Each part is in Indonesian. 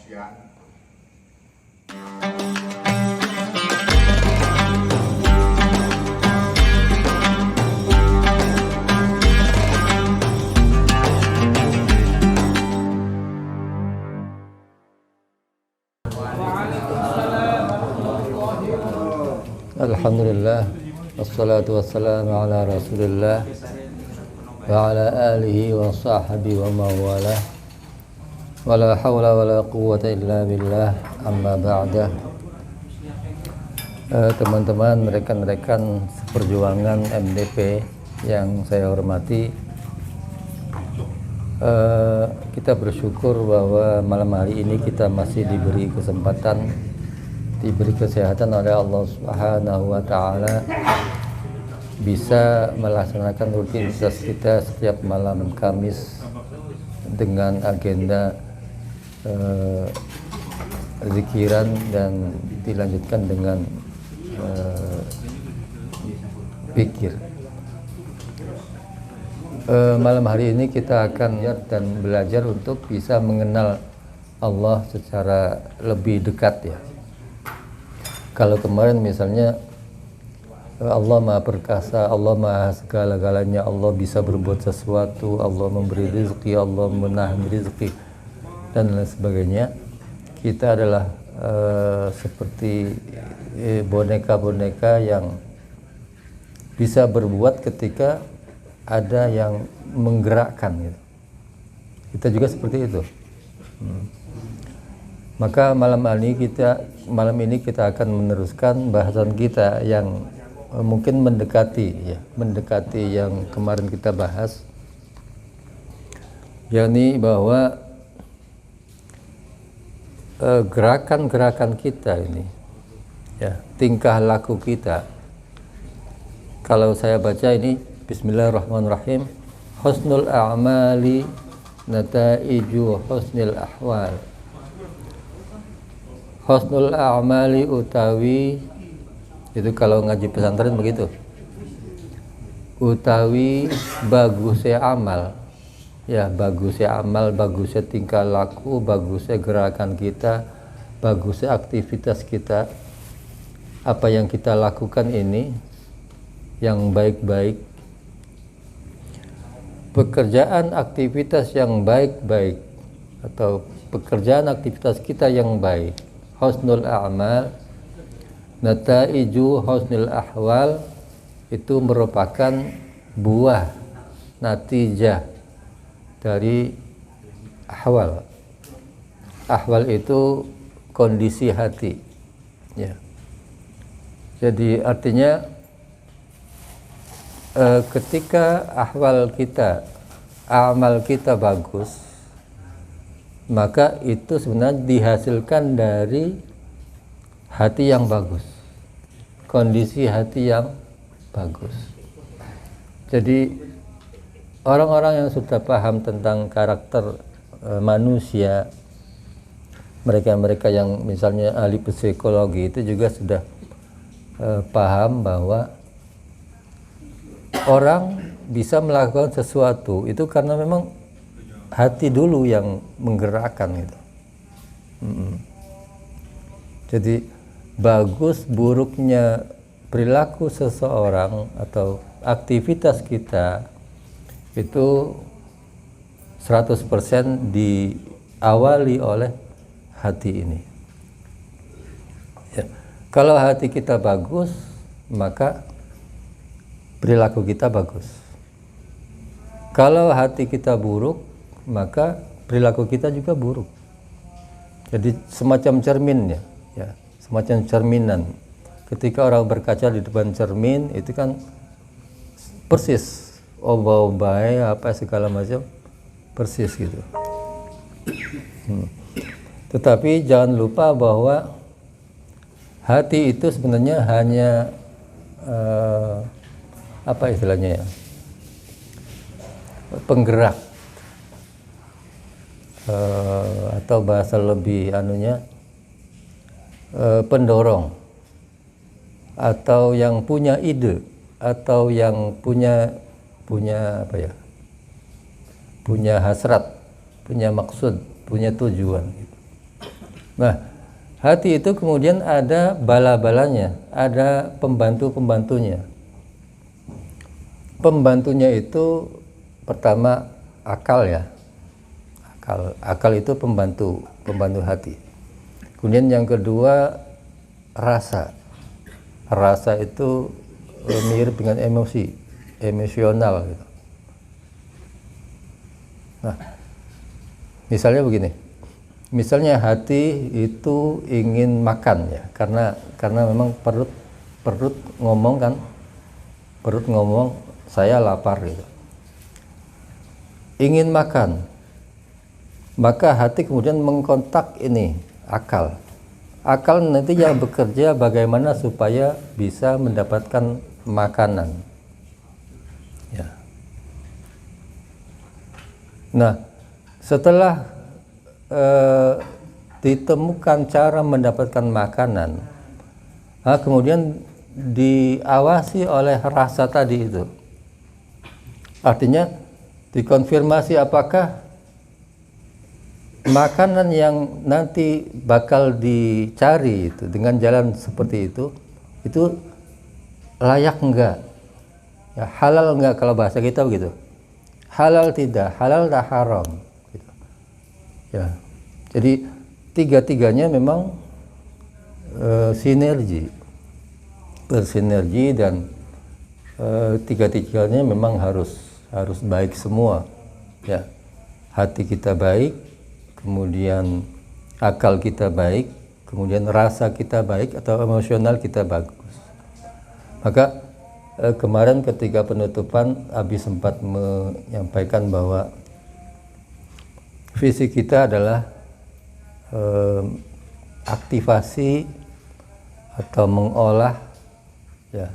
kesaksian. Alhamdulillah, wassalatu wassalamu ala rasulillah wa ala alihi wa sahbihi wa mawalah, wa la hawla wa la quwwata illa billah, amma ba'da. Teman-teman, rekan-rekan seperjuangan MDP yang saya hormati, kita bersyukur bahwa malam hari ini kita masih diberi kesempatan, diberi kesehatan oleh Allah Subhanahu wa Ta'ala, bisa melaksanakan rutinitas kita setiap malam Kamis dengan agenda zikiran dan dilanjutkan dengan pikir. Malam hari ini kita akan lihat dan belajar untuk bisa mengenal Allah secara lebih dekat, ya. Kalau kemarin misalnya Allah Maha Perkasa, Allah Maha segala-galanya, Allah bisa berbuat sesuatu, Allah memberi rezeki, Allah menahan rezeki, dan lain sebagainya. Kita adalah seperti boneka-boneka yang bisa berbuat ketika ada yang menggerakkan, gitu. Kita juga seperti itu. Maka malam ini kita akan meneruskan bahasan kita yang mungkin mendekati yang kemarin kita bahas, yakni bahwa gerakan-gerakan kita ini, ya, tingkah laku kita. Kalau saya baca ini, Bismillahirrahmanirrahim, husnul a'mali nataiju husnil ahwal. Husnul a'mali utawi, itu kalau ngaji pesantren begitu, utawi bagusnya amal, ya, bagusnya amal, bagusnya tingkah laku, bagusnya gerakan kita, bagusnya aktivitas kita, apa yang kita lakukan ini yang baik-baik, pekerjaan aktivitas yang baik-baik atau pekerjaan aktivitas kita yang baik. Husnul a'mal nataiju husnul ahwal, itu merupakan buah, natijah dari ahwal. Ahwal itu kondisi hati, ya. Jadi artinya ketika ahwal kita, amal kita bagus, maka itu sebenarnya dihasilkan dari hati yang bagus, kondisi hati yang bagus. Jadi orang-orang yang sudah paham tentang karakter manusia, mereka-mereka yang misalnya ahli psikologi itu juga sudah paham bahwa orang bisa melakukan sesuatu itu karena memang hati dulu yang menggerakkan, gitu. Jadi bagus buruknya perilaku seseorang atau aktivitas kita itu 100% diawali oleh hati ini, ya. Kalau hati kita bagus, maka perilaku kita bagus. Kalau hati kita buruk, maka perilaku kita juga buruk. Jadi semacam cermin, ya, semacam cerminan. Ketika orang berkaca di depan cermin, itu kan persis bau-bau apa segala macam, persis gitu. Tetapi jangan lupa bahwa hati itu sebenarnya hanya apa istilahnya, ya, penggerak, atau bahasa lebih pendorong, atau yang punya ide, atau yang punya apa ya, punya hasrat, punya maksud, punya tujuan. Nah, hati itu kemudian ada bala-balanya, ada pembantu-pembantunya. Pembantunya itu pertama akal ya. Akal itu pembantu hati. Kemudian yang kedua rasa. Rasa itu mirip dengan emosional gitu. Nah, misalnya begini. Misalnya hati itu ingin makan ya, karena memang perut ngomong kan. Perut ngomong saya lapar gitu. Ingin makan. Maka hati kemudian mengkontak ini akal. Akal nanti yang bekerja bagaimana supaya bisa mendapatkan makanan. Ya. Nah, setelah ditemukan cara mendapatkan makanan, kemudian diawasi oleh rasa tadi itu. Artinya dikonfirmasi apakah makanan yang nanti bakal dicari itu dengan jalan seperti itu layak enggak, ya, halal enggak, kalau bahasa kita begitu. Halal tidak, halal tak haram gitu. Ya, jadi tiga-tiganya memang bersinergi dan tiga-tiganya memang harus baik semua ya. Hati kita baik, kemudian akal kita baik, kemudian rasa kita baik atau emosional kita bagus. Maka kemarin ketika penutupan Abi sempat menyampaikan bahwa visi kita adalah aktivasi atau mengolah ya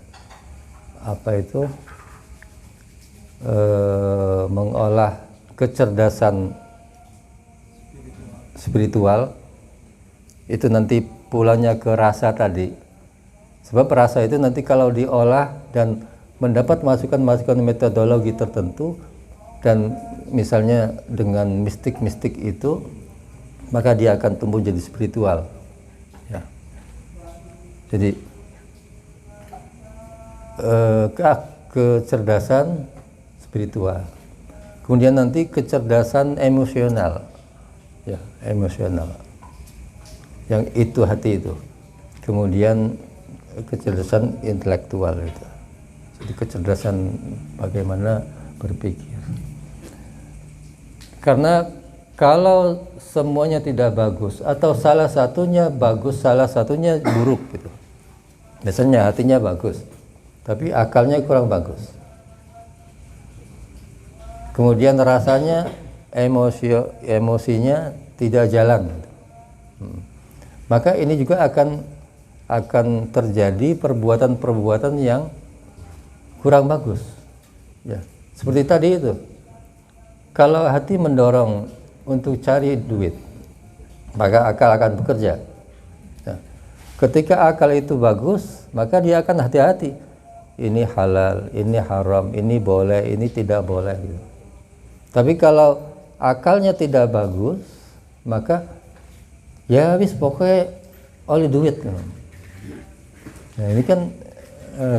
mengolah kecerdasan spiritual itu nanti pulangnya ke rasa tadi. Sebab rasa itu nanti kalau diolah dan mendapat masukan-masukan metodologi tertentu dan misalnya dengan mistik-mistik itu, maka dia akan tumbuh jadi spiritual. Ya. Jadi kecerdasan spiritual. Kemudian nanti kecerdasan emosional. Ya, emosional. Yang itu hati itu. Kemudian kecerdasan intelektual itu. Jadi kecerdasan bagaimana berpikir. Karena kalau semuanya tidak bagus atau salah satunya bagus, salah satunya buruk gitu. Biasanya hatinya bagus, tapi akalnya kurang bagus. Kemudian rasanya, emosinya tidak jalan. Maka ini juga akan terjadi perbuatan-perbuatan yang kurang bagus. Ya, seperti tadi itu. Kalau hati mendorong untuk cari duit, maka akal akan bekerja. Nah, ketika akal itu bagus, maka dia akan hati-hati. Ini halal, ini haram, ini boleh, ini tidak boleh. Gitu. Tapi kalau akalnya tidak bagus, maka ya habis pokoknya oleh duit. Nah, ini kan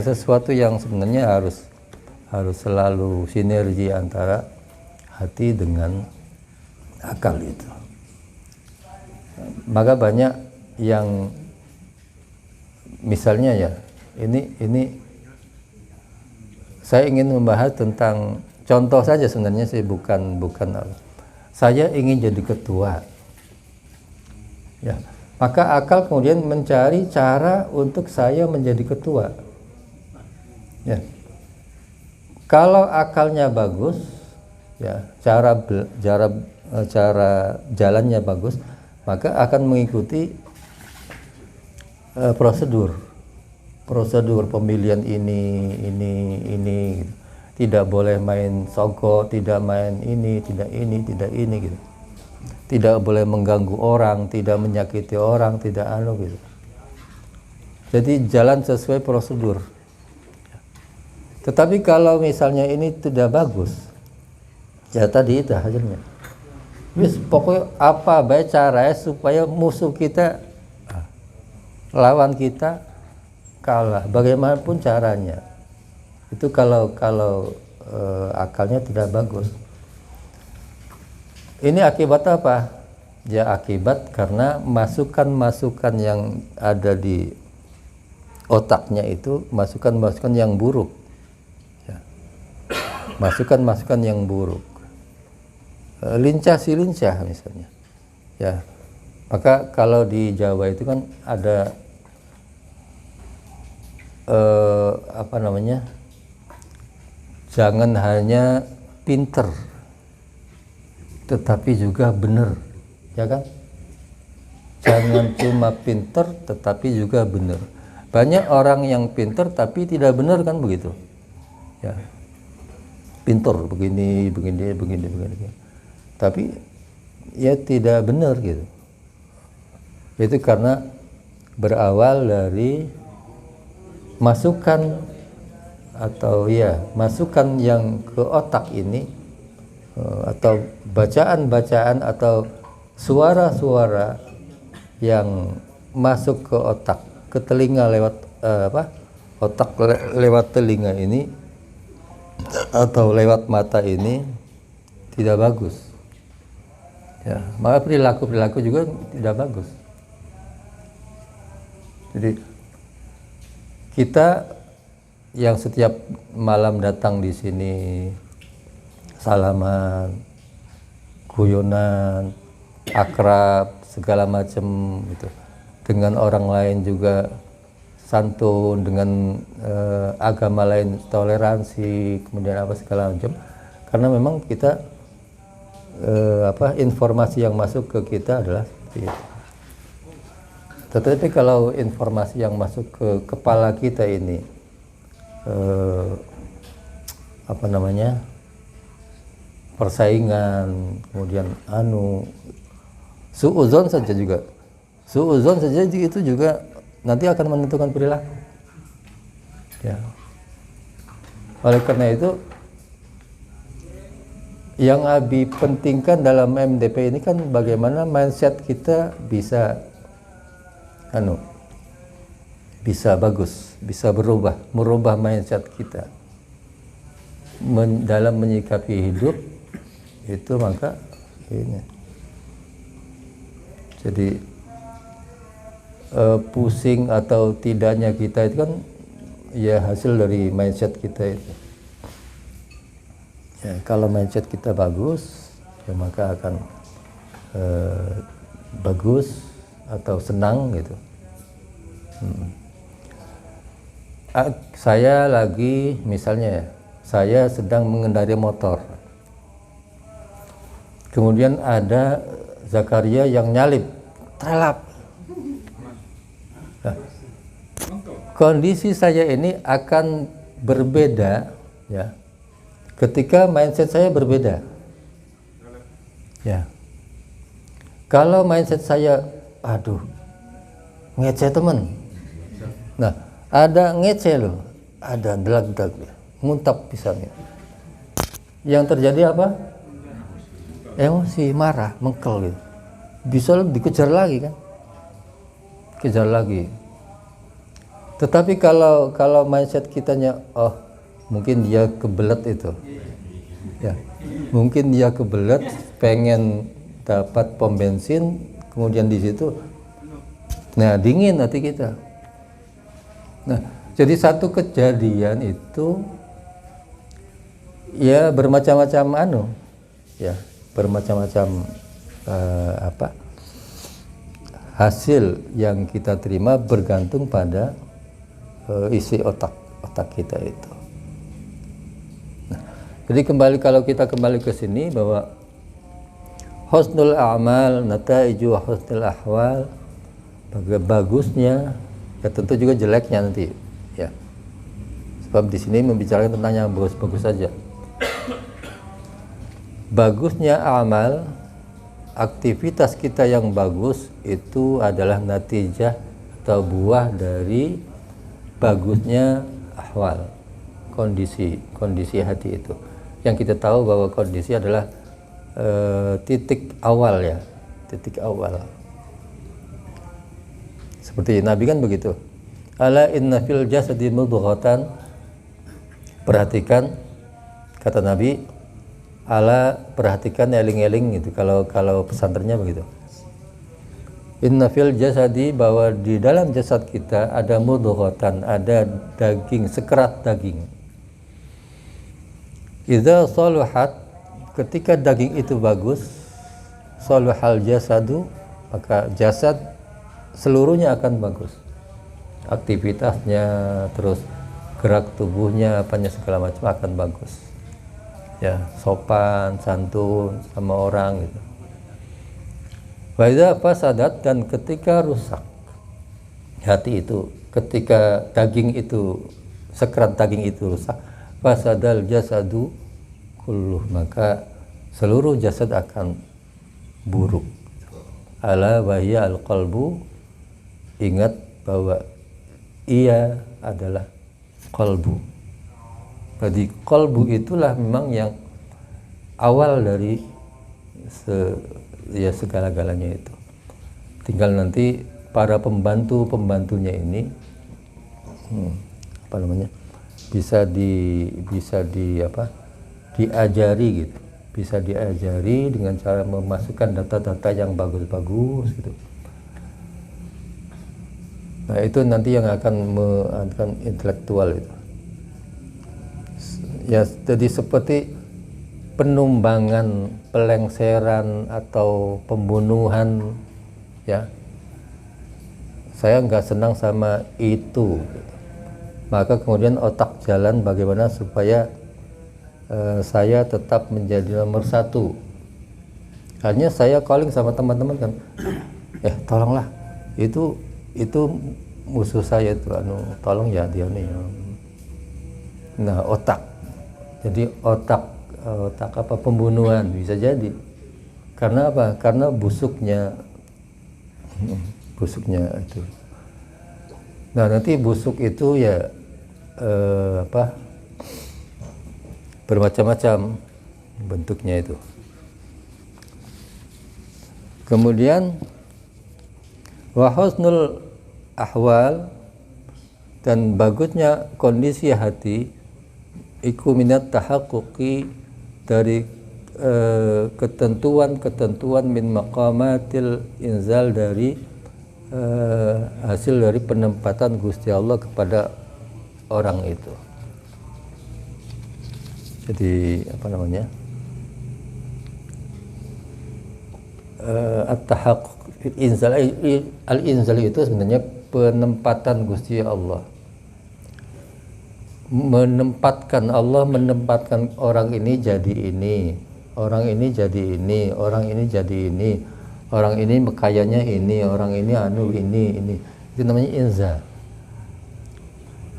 sesuatu yang sebenarnya harus selalu sinergi antara hati dengan akal itu. Maka banyak yang misalnya ya, ini saya ingin membahas tentang contoh saja sebenarnya, saya bukan saya ingin jadi ketua. Ya, maka akal kemudian mencari cara untuk saya menjadi ketua. Ya. Kalau akalnya bagus, ya, cara jalannya bagus, maka akan mengikuti prosedur pemilihan ini. Tidak boleh main sogok, tidak main ini, tidak ini gitu. Tidak boleh mengganggu orang, tidak menyakiti orang, tidak gitu. Jadi jalan sesuai prosedur. Tetapi kalau misalnya ini tidak bagus, ya tadi itu hasilnya. Wis pokoknya apa baik caranya supaya musuh kita, lawan kita kalah, bagaimanapun caranya. Itu kalau akalnya tidak bagus. Ini akibat apa? Ya akibat karena masukan-masukan yang ada di otaknya itu masukan-masukan yang buruk. Ya. Masukan-masukan yang buruk. Lincah si lincah misalnya. Ya. Maka kalau di Jawa itu kan ada apa namanya? Jangan hanya pinter, tetapi juga benar, ya kan? Jangan cuma pinter, tetapi juga benar. Banyak orang yang pinter tapi tidak benar kan begitu? Ya, pinter begini. Tapi ya tidak benar gitu. Itu karena berawal dari masukan atau ya masukan yang ke otak ini atau bacaan-bacaan atau suara-suara yang masuk ke otak, ke telinga lewat otak lewat telinga ini atau lewat mata ini tidak bagus. Ya, maka perilaku juga tidak bagus. Jadi kita yang setiap malam datang di sini salaman, guyonan, akrab, segala macam gitu. Dengan orang lain juga santun, dengan agama lain toleransi, kemudian apa segala macam. Karena memang kita informasi yang masuk ke kita adalah seperti itu. Tetapi kalau informasi yang masuk ke kepala kita ini persaingan, kemudian suudzon saja itu juga nanti akan menentukan perilaku. Ya. Oleh karena itu yang Abi pentingkan dalam MDP ini kan bagaimana mindset kita bisa bagus, bisa merubah mindset kita dalam menyikapi hidup itu. Maka ini jadi pusing atau tidaknya kita itu kan ya hasil dari mindset kita itu. Ya, kalau mindset kita bagus, ya maka akan bagus atau senang gitu. Saya lagi misalnya saya sedang mengendarai motor, kemudian ada Zakaria yang nyalip, trelap. Nah, kondisi saya ini akan berbeda ya ketika mindset saya berbeda. Ya. Kalau mindset saya ngece temen. Nah, ada ngece loh, ada delag-delag, nguntap pisangnya. Yang terjadi apa? Emosi, marah, mengkel gitu. Bisa dikejar lagi kan? Kejar lagi. Tetapi kalau mindset kitanya, mungkin dia kebelet itu. Ya. Mungkin dia kebelet pengen dapat pom bensin, kemudian di situ dingin hati kita. Nah, jadi satu kejadian itu ya bermacam-macam bermacam-macam hasil yang kita terima bergantung pada isi otak kita itu. Nah, jadi kalau kita kembali ke sini bahwa husnul a'mal nataiju husnul ahwal, bagusnya ya tentu juga jeleknya nanti ya. Sebab di sini membicarakan tentang yang bagus-bagus saja. Bagusnya amal, aktivitas kita yang bagus itu adalah natijah atau buah dari bagusnya ahwal, kondisi hati itu. Yang kita tahu bahwa kondisi adalah titik awal ya, titik awal. Seperti Nabi kan begitu. Ala inna fil jasadi mudghatan. Perhatikan, kata Nabi, ala perhatikan, eling-eling gitu. Kalau pesantrennya begitu. Inna fil jasadi, bahwa di dalam jasad kita ada mudghatan, ada daging, sekerat daging. Idza saluhat, ketika daging itu bagus, saluhal jasadu, maka jasad seluruhnya akan bagus. Aktivitasnya, terus gerak tubuhnya, apanya segala macam akan bagus. Ya, sopan, santun sama orang gitu. Wa idza fasadat, dan ketika rusak hati itu, ketika daging itu, sekerat daging itu rusak, fasadal jasadu kulluh, maka seluruh jasad akan buruk. Ala wa hiya al-qalbu, ingat bahwa ia adalah qalbu. Jadi qalbu itulah memang yang awal dari segala-galanya itu. Tinggal nanti para pembantunya ini diajari gitu. Bisa diajari dengan cara memasukkan data-data yang bagus-bagus gitu. Nah, itu nanti yang akan intelektual itu. Ya, jadi seperti penumbangan, pelengseran atau pembunuhan, ya. Saya nggak senang sama itu. Maka kemudian otak jalan bagaimana supaya saya tetap menjadi nomor satu. Hanya saya calling sama teman-teman kan, tolonglah, itu musuh saya itu, tolong ya dia nih. Nah, otak, jadi otak apa, pembunuhan bisa jadi. Karena apa? Karena busuknya itu. Nah, nanti busuk itu ya bermacam-macam bentuknya itu. Kemudian wa husnul ahwal, dan bagusnya kondisi hati, iku minat tahaqquqi, dari ketentuan min maqamatil inzal, dari hasil dari penempatan Gusti Allah kepada orang itu. Jadi at-tahaqquq al-inzal itu sebenarnya penempatan Gusti Allah. Menempatkan orang ini jadi ini, orang ini jadi ini, orang ini jadi ini, orang ini kayanya ini, orang ini ini. Itu namanya inzal.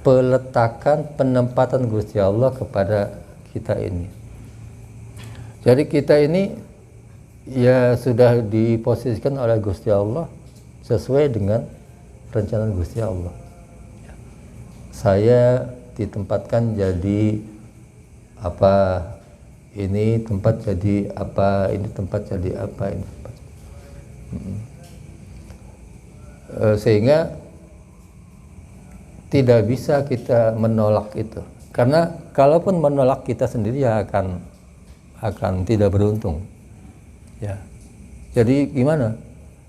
Peletakan, penempatan Gusti Allah kepada kita ini. Jadi kita ini ya sudah diposisikan oleh Gusti Allah sesuai dengan rencana Gusti Allah. Saya ditempatkan jadi apa, ini tempat jadi apa, ini tempat jadi apa, ini tempat. Sehingga tidak bisa kita menolak itu, karena kalaupun menolak kita sendiri ya akan tidak beruntung. Ya, jadi gimana?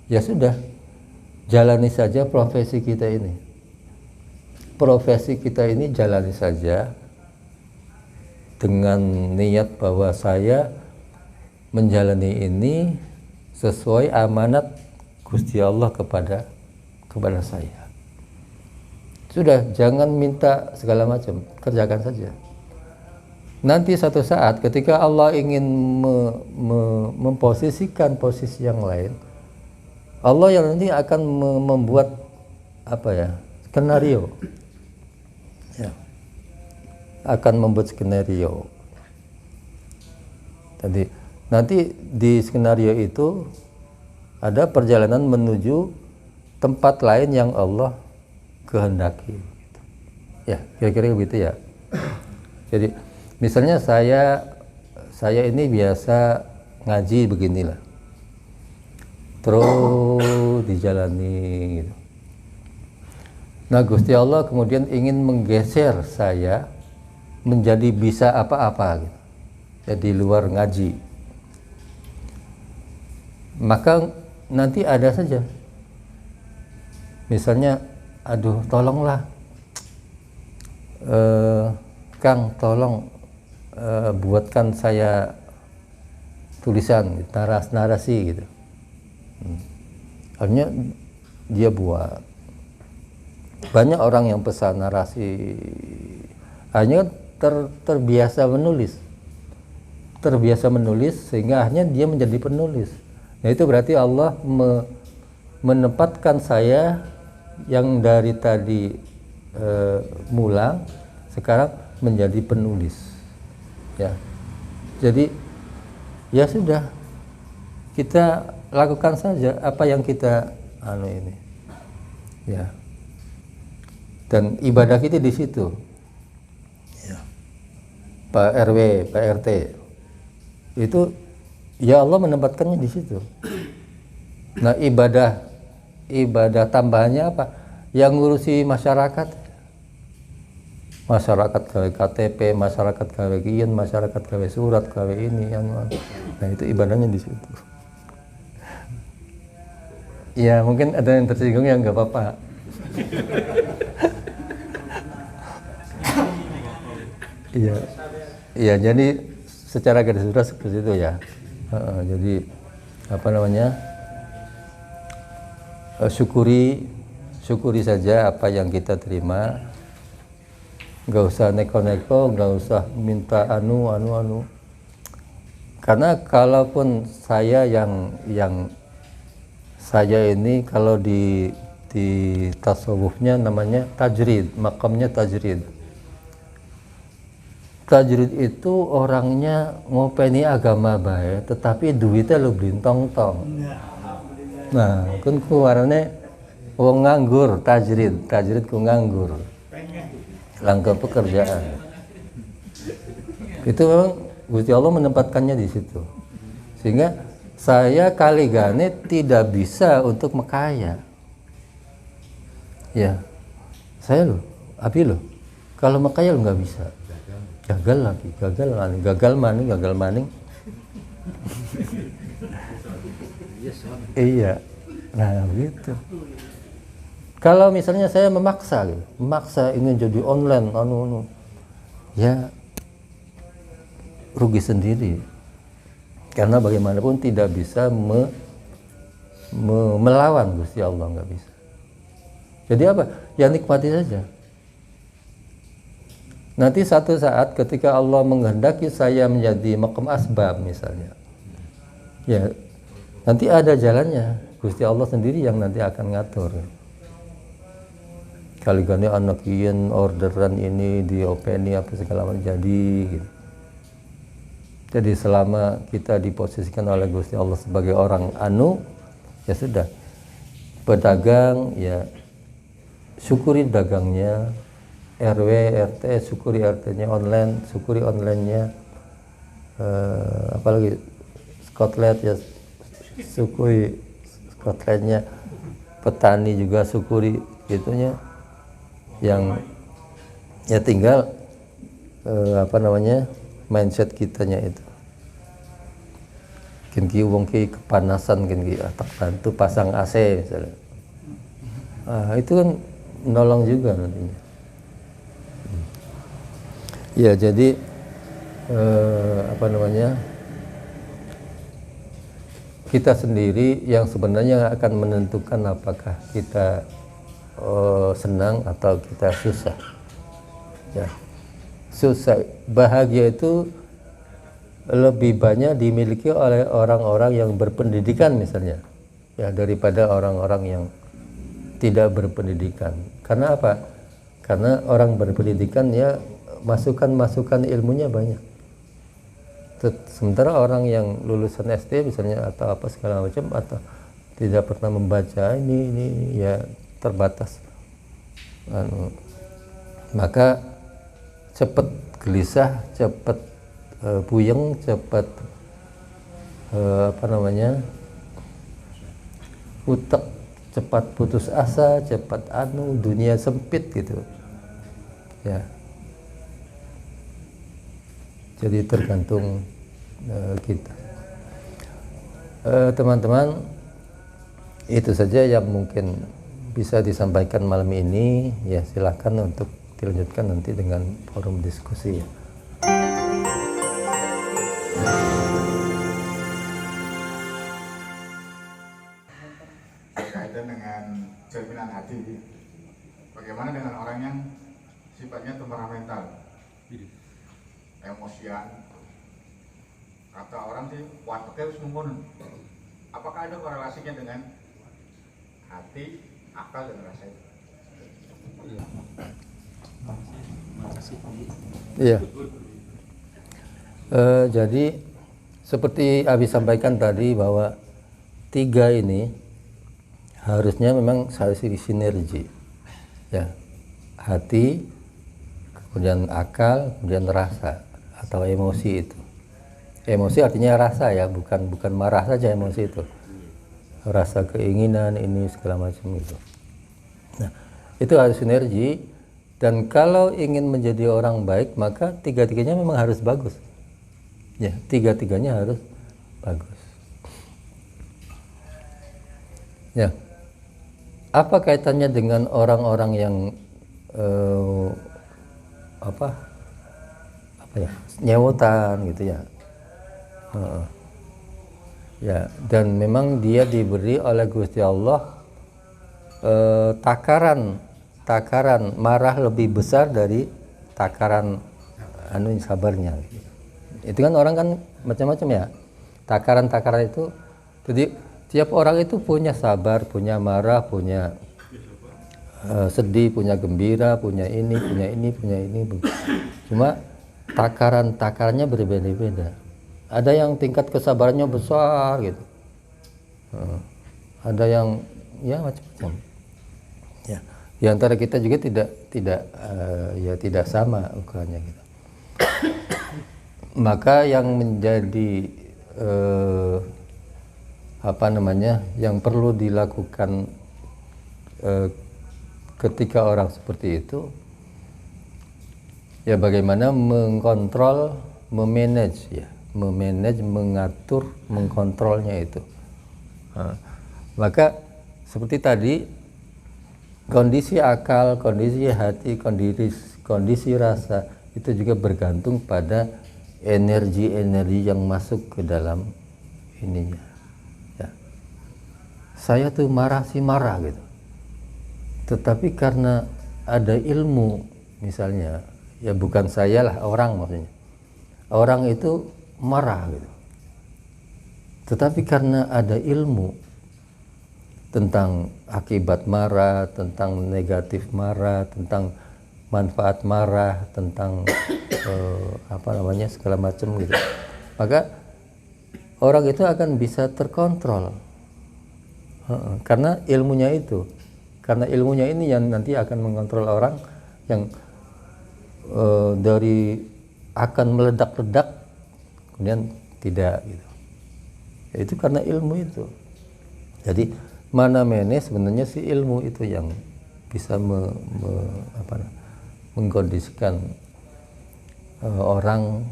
Ya sudah, jalani saja profesi kita ini. Profesi kita ini jalani saja dengan niat bahwa saya menjalani ini sesuai amanat Gusti Allah kepada saya. Sudah, jangan minta segala macam, kerjakan saja. Nanti satu saat ketika Allah ingin memposisikan posisi yang lain, Allah yang nanti akan membuat skenario. Ya, akan membuat skenario. Jadi nanti di skenario itu ada perjalanan menuju tempat lain yang Allah kehendaki. Ya, kira-kira begitu ya. Jadi misalnya saya ini biasa ngaji beginilah, terus dijalani gitu. Nah Gusti Allah kemudian ingin menggeser saya menjadi bisa apa-apa gitu, jadi luar ngaji. Maka nanti ada saja, misalnya, aduh tolonglah Kang, tolong buatkan saya tulisan narasi gitu. Akhirnya dia buat. Banyak orang yang pesan narasi, hanya terbiasa menulis sehingga akhirnya dia menjadi penulis. Nah itu berarti Allah menempatkan saya yang dari tadi mulang sekarang menjadi penulis, ya. Jadi ya sudah, kita lakukan saja apa yang kita ini, ya. Dan ibadah kita di situ, ya. Pak RW, Pak RT itu ya Allah menempatkannya di situ. Nah ibadah tambahannya apa? Yang ngurusi masyarakat gawe KTP, masyarakat gawe kian, masyarakat gawe surat, gawe ini yang, nah itu ibadahnya di situ. Ya mungkin ada yang tersinggung, ya nggak apa-apa. Iya, iya, jadi secara garis besar seperti itu ya. Jadi apa namanya? Syukuri saja apa yang kita terima. Nggak usah neko-neko, nggak usah minta anu. Karena kalaupun saya yang saya ini kalau di tasawufnya namanya tajrid, makamnya tajrid. Tajrid itu orangnya ngopeni agama baik, tetapi duitnya lo blintong-tong. Nah, kan keluarannya wong nganggur, tajrid ku nganggur. Langkah pekerjaan. Itu memang Gusti Allah menempatkannya di situ. Sehingga saya kali gane tidak bisa untuk mekaya. Ya. Saya loh, Abi loh. Kalau mekaya lo nggak bisa. Gagal maning. Iya. Nah, gitu. Kalau misalnya saya memaksa ingin jadi online, ya rugi sendiri. Karena bagaimanapun tidak bisa melawan Gusti Allah, nggak bisa. Jadi apa? Ya nikmati saja. Nanti satu saat ketika Allah menghendaki saya menjadi maqam asbab misalnya, ya nanti ada jalannya. Gusti Allah sendiri yang nanti akan ngatur. Kali gani anak ian orderan ini diopeni apa segala macam jadi gitu. Jadi selama kita diposisikan oleh Gusti Allah sebagai orang ya sudah, pedagang ya syukuri dagangnya, RW RT syukuri RT-nya, online syukuri online-nya, apalagi skotlet ya syukuri skotletnya, petani juga syukuri gitunya. Yang ya tinggal mindset kitanya itu. Kinki wong ki kepanasan, kinki tak bantu pasang AC misalnya. Itu kan menolong juga nantinya. Ya jadi kita sendiri yang sebenarnya akan menentukan apakah kita senang atau kita susah. Ya. Susah, bahagia itu lebih banyak dimiliki oleh orang-orang yang berpendidikan misalnya, ya, daripada orang-orang yang tidak berpendidikan. Karena apa? Karena orang berpendidikan ya masukan ilmunya banyak. Sementara orang yang lulusan SD misalnya atau apa segala macam atau tidak pernah membaca ini ya terbatas. Maka cepat gelisah, cepat puyeng, cepat apa namanya, utak cepat putus asa, cepat dunia sempit gitu ya. Jadi tergantung kita. Teman-teman, itu saja yang mungkin bisa disampaikan malam ini ya. Silakan untuk dilanjutkan nanti dengan forum diskusi ya. Berkaitan dengan cerminan hati, bagaimana dengan orang yang sifatnya temperamental, emosian, kata orang sih wataknya harus membunuh. Apakah ada korelasinya dengan hati, akal, dan rasa itu? Iya. Jadi seperti Abi sampaikan tadi bahwa 3 ini harusnya memang harus sinergi ya, hati, kemudian akal, kemudian rasa atau emosi. Itu emosi artinya rasa ya, bukan marah saja emosi itu, rasa keinginan ini segala macam itu. Nah, itu harus sinergi, dan kalau ingin menjadi orang baik maka 3-tiganya memang harus bagus ya, 3-tiganya harus bagus ya. Apa kaitannya dengan orang-orang yang apa ya, nyewotan gitu ya. Ya, dan memang dia diberi oleh Gusti Allah takaran marah lebih besar dari takaran sabarnya. Itu kan orang kan macam-macam ya, takaran itu. Jadi tiap orang itu punya sabar, punya marah, punya sedih, punya gembira, punya ini. Cuma takarannya berbeda-beda. Ada yang tingkat kesabarannya besar gitu, ada yang ya macam-macam ya. Di antara kita juga tidak sama ukurannya gitu. Maka yang menjadi yang perlu dilakukan ketika orang seperti itu ya, bagaimana mengkontrol, memanage, mengatur, mengkontrolnya itu. Maka seperti tadi, kondisi akal, kondisi hati, kondisi rasa itu juga bergantung pada energi yang masuk ke dalam ininya ya. Saya tuh marah gitu, tetapi karena ada ilmu misalnya ya, bukan saya lah, orang maksudnya, orang itu marah gitu, tetapi karena ada ilmu tentang akibat marah, tentang negatif marah, tentang manfaat marah, tentang segala macam gitu, maka orang itu akan bisa terkontrol karena ilmunya ini yang nanti akan mengontrol orang yang dari akan meledak-ledak kemudian tidak gitu. Ya, itu karena ilmu itu. Jadi sebenarnya si ilmu itu yang bisa mengkondisikan orang.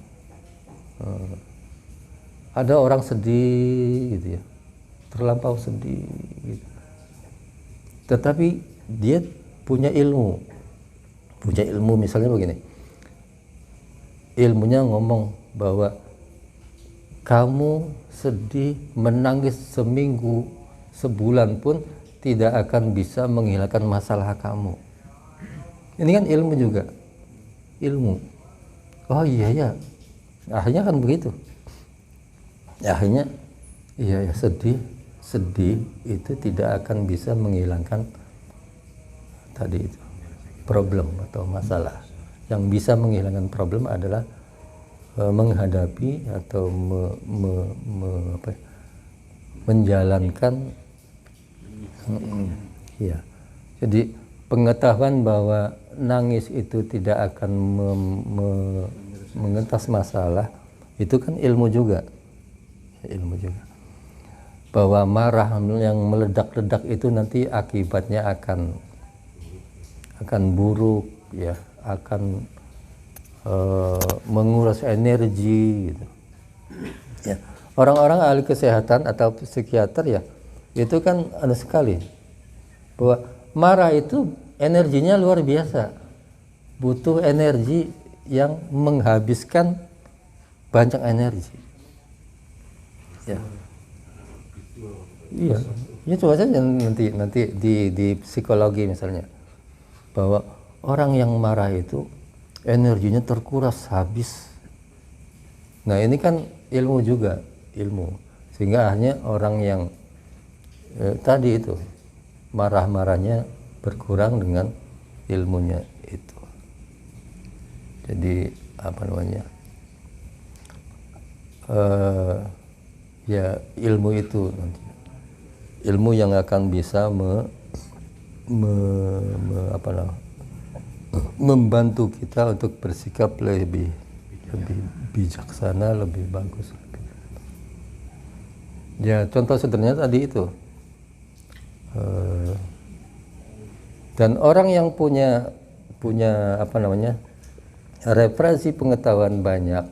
Ada orang sedih gitu ya, terlampau sedih gitu, tetapi dia punya ilmu misalnya begini, ilmunya ngomong bahwa kamu sedih menangis seminggu, sebulan pun tidak akan bisa menghilangkan masalah kamu. Ini kan ilmu juga, oh iya ya, akhirnya kan begitu. Akhirnya iya ya, sedih itu tidak akan bisa menghilangkan tadi itu problem atau masalah. Yang bisa menghilangkan problem adalah menghadapi atau menjalankan ya. Jadi pengetahuan bahwa nangis itu tidak akan mengentas masalah, itu kan ilmu juga ilmu juga. Bahwa marah yang meledak-ledak itu nanti akibatnya akan buruk ya, akan menguras energi gitu. Ya. Orang-orang ahli kesehatan atau psikiater ya, itu kan ada sekali bahwa marah itu energinya luar biasa, butuh energi yang menghabiskan banyak energi. Ya. Iya, ya coba saja nanti di psikologi misalnya, bahwa orang yang marah itu energinya terkuras habis. Nah ini kan ilmu juga, ilmu, sehingga hanya orang yang tadi itu marah-marahnya berkurang dengan ilmunya itu. Jadi apa namanya, ya ilmu itu nanti, ilmu yang akan bisa membantu kita untuk bersikap lebih bijaksana, lebih bagus. Ya contoh sederhananya tadi itu, dan orang yang punya apa namanya, referensi pengetahuan banyak,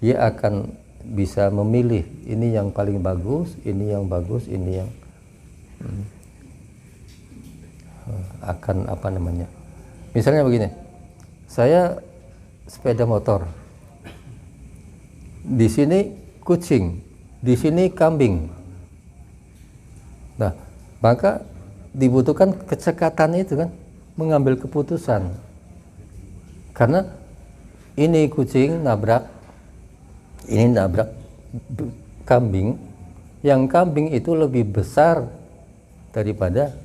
dia akan bisa memilih ini yang paling bagus, ini yang bagus, ini yang akan apa namanya. Misalnya begini, saya sepeda motor, di sini kucing, di sini kambing. Nah, maka dibutuhkan kecekatan itu kan, mengambil keputusan. Karena ini kucing nabrak, ini nabrak kambing, yang kambing itu lebih besar daripada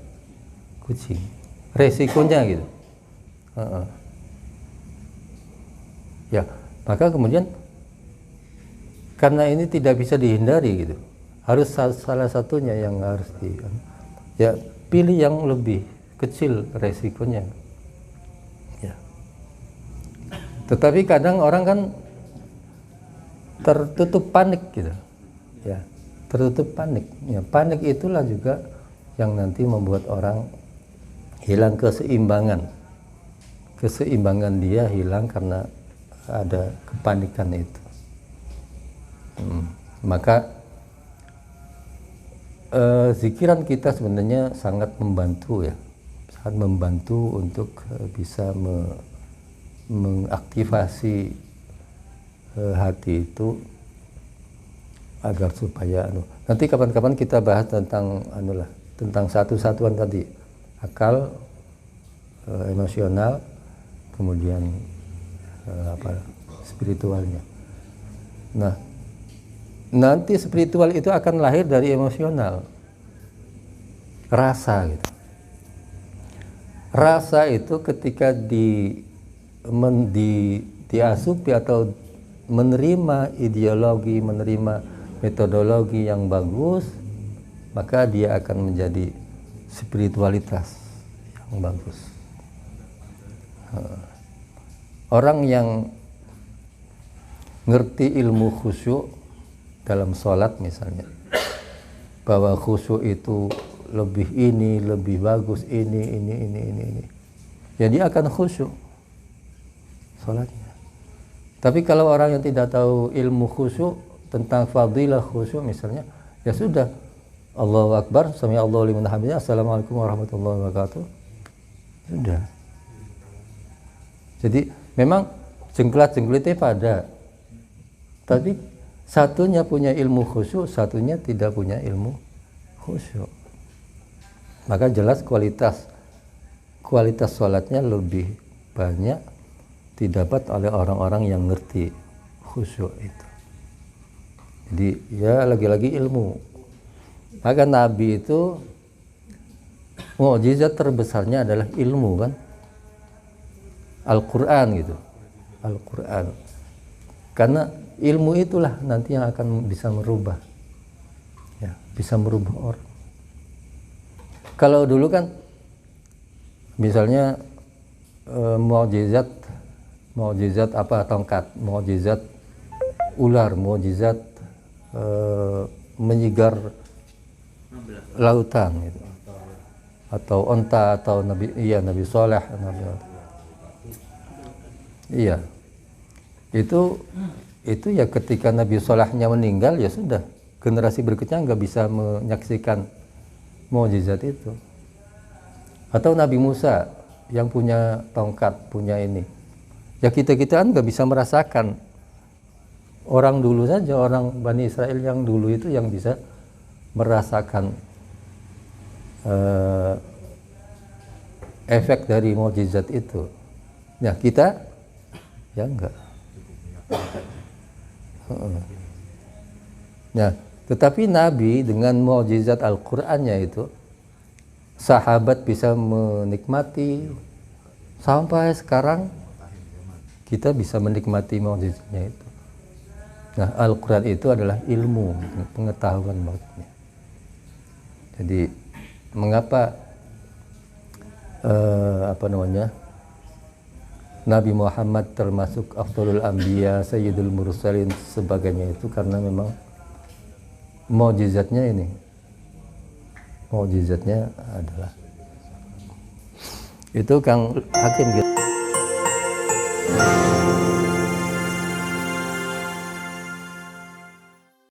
kucing, resikonya gitu. Ya, maka kemudian karena ini tidak bisa dihindari gitu, harus salah satunya yang harus ya pilih yang lebih kecil resikonya. Ya. Tetapi kadang orang kan tertutup panik gitu, ya tertutup panik. Ya, panik itulah juga yang nanti membuat orang hilang keseimbangan. Keseimbangan dia hilang karena ada kepanikan itu. Maka zikiran kita sebenarnya sangat membantu ya, sangat membantu untuk bisa mengaktifasi hati itu agar supaya nanti kapan-kapan kita bahas tentang tentang satu-satuan tadi, akal, emosional, kemudian spiritualnya. Nah, nanti spiritual itu akan lahir dari emosional, rasa gitu. Rasa itu ketika diasupi atau menerima ideologi, menerima metodologi yang bagus, maka dia akan menjadi spiritualitas yang bagus. Orang yang ngerti ilmu khusyuk dalam sholat misalnya, bahwa khusyuk itu lebih ini, lebih bagus ini, ya dia akan khusyuk sholatnya. Tapi kalau orang yang tidak tahu ilmu khusyuk, tentang fadilah khusyuk misalnya, ya sudah, Allahu Akbar, sami Allahu liman hamidah, assalamualaikum warahmatullahi wabarakatuh, sudah. Jadi memang jengklat-jengklitnya pada, tapi satunya punya ilmu khusyuk, satunya tidak punya ilmu khusyuk. Maka jelas kualitas sholatnya lebih banyak didapat oleh orang-orang yang ngerti khusyuk itu. Jadi ya lagi-lagi ilmu. Maka Nabi itu mukjizat terbesarnya adalah ilmu kan, Al-Quran gitu, Al-Quran. Karena ilmu itulah nanti yang akan bisa merubah, ya, bisa merubah orang. Kalau dulu kan misalnya mukjizat apa, tongkat, mukjizat ular, mukjizat menyigar lautan gitu. Atau onta atau Nabi Soleh, iya itu ya ketika Nabi Solehnya meninggal ya sudah, generasi berikutnya nggak bisa menyaksikan mukjizat itu. Atau Nabi Musa yang punya tongkat, punya ini, ya kita kan nggak bisa merasakan. Orang dulu saja, orang Bani Israel yang dulu itu yang bisa merasakan efek dari mukjizat itu. Nah kita ya enggak. Nah, tetapi Nabi dengan mukjizat Al-Qur'annya itu, sahabat bisa menikmati sampai sekarang kita bisa menikmati mukjizatnya itu. Nah, Al-Qur'an itu adalah ilmu, pengetahuan maksudnya. Jadi mengapa Nabi Muhammad termasuk Afdhalul Anbiya, Sayyidul Mursalin sebagainya itu karena memang mukjizatnya adalah itu Kang Hakim gitu.